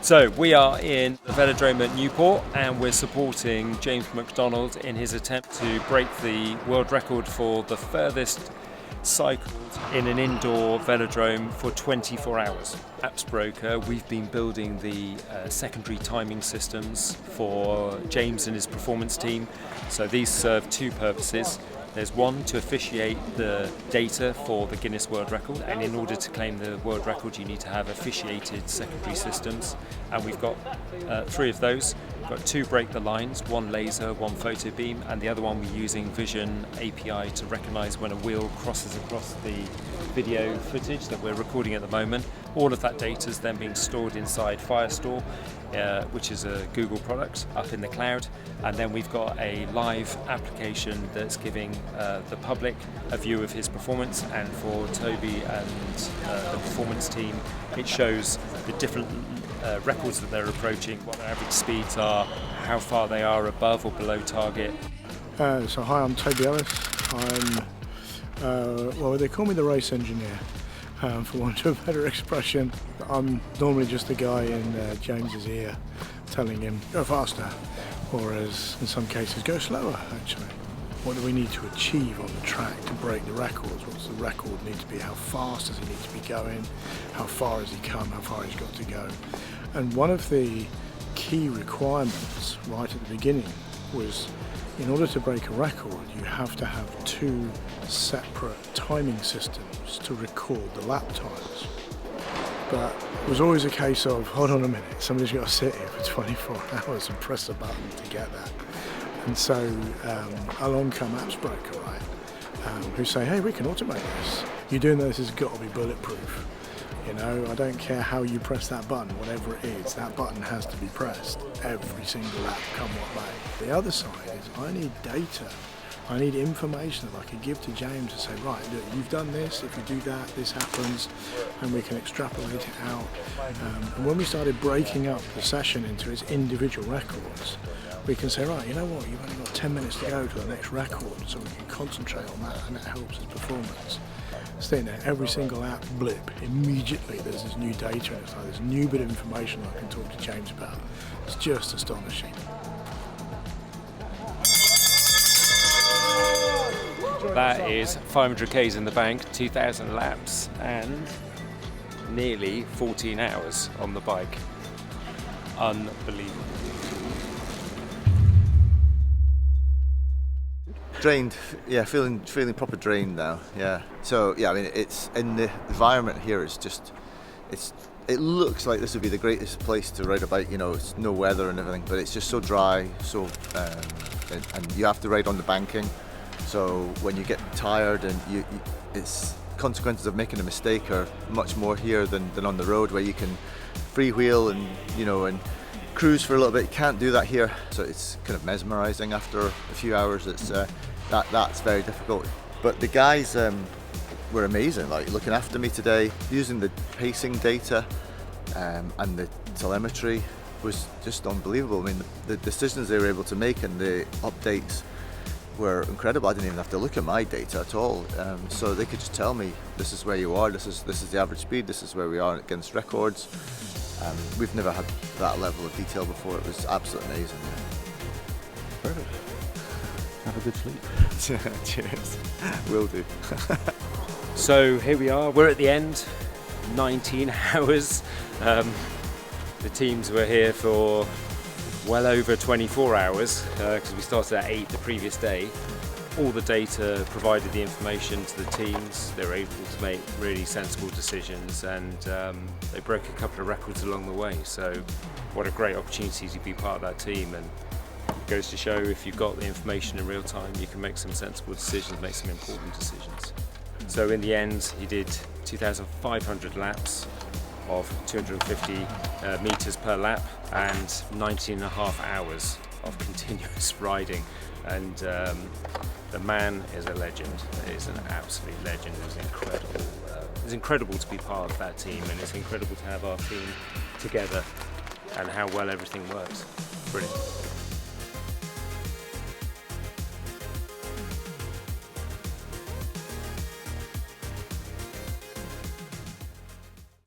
So we are in the velodrome at Newport and we're supporting James McDonald in his attempt to break the world record for the furthest cycled in an indoor velodrome for 24 hours. Appsbroker, we've been building the secondary timing systems for James and his performance team. So these serve two purposes. There's one, to officiate the data for the Guinness World Record, and in order to claim the world record you need to have officiated secondary systems, and we've got three of those. We've got two break the lines, one laser, one photo beam, and the other one we're using Vision API to recognise when a wheel crosses across the video footage that we're recording at the moment. All of that data is then being stored inside Firestore, which is a Google product, up in the cloud, and then we've got a live application that's giving the public a view of his performance, and for Toby and the performance team it shows the different records that they're approaching, what their average speeds are, how far they are above or below target. So hi, I'm Toby Ellis. I'm, well, they call me the race engineer, for want of a better expression. I'm normally just the guy in James's ear telling him, go faster, or as in some cases, go slower actually. What do we need to achieve on the track to break the records? What's the record need to be? How fast does he need to be going? How far has he come? How far he's got to go? And one of the key requirements right at the beginning was, in order to break a record, you have to have two separate timing systems to record the lap times. But it was always a case of, hold on a minute, somebody's got to sit here for 24 hours and press a button to get that. And so along come Appsbroker, right, who say, hey, we can automate this. You doing this has got to be bulletproof. You know, I don't care how you press that button, whatever it is, that button has to be pressed every single lap, come what may. The other side is I need data. I need information that I can give to James and say, right, look, you've done this, if you do that, this happens, and we can extrapolate it out. And when we started breaking up the session into its individual records, we can say, right, you know what, you've only got 10 minutes to go to the next record, so we can concentrate on that, and that helps his performance. Staying there, every single app blip, immediately there's this new data, and it's like this new bit of information I can talk to James about. It's just astonishing. That is 500 Ks in the bank, 2,000 laps, and nearly 14 hours on the bike. Unbelievable. Drained, yeah, feeling proper drained now, yeah. So yeah, I mean, it's in the environment here. It looks like this would be the greatest place to ride a bike. You know, it's no weather and everything, but it's just so dry. So and you have to ride on the banking. So when you get tired, and it's consequences of making a mistake are much more here than on the road, where you can freewheel and cruise for a little bit. You can't do that here, so it's kind of mesmerizing after a few hours. It's that's very difficult. But the guys were amazing, like looking after me today, using the pacing data and the telemetry was just unbelievable. I mean, the decisions they were able to make and the updates were incredible. I didn't even have to look at my data at all, so they could just tell me, this is where you are, this is the average speed, this is where we are against records. We've never had that level of detail before. It was absolutely amazing. Yeah. Perfect. Have a good sleep. Cheers. Will do. So here we are, we're at the end, 19 hours. The teams were here for well over 24 hours because we started at 8 the previous day. All the data provided the information to the teams. They were able to make really sensible decisions, and they broke a couple of records along the way. So what a great opportunity to be part of that team, and it goes to show if you've got the information in real time, you can make some sensible decisions, make some important decisions. So in the end, he did 2,500 laps of 250 meters per lap and 19 and a half hours of continuous riding. And the man is a legend. He is an absolute legend. It was incredible. It's incredible to be part of that team, and it's incredible to have our team together and how well everything works. Brilliant.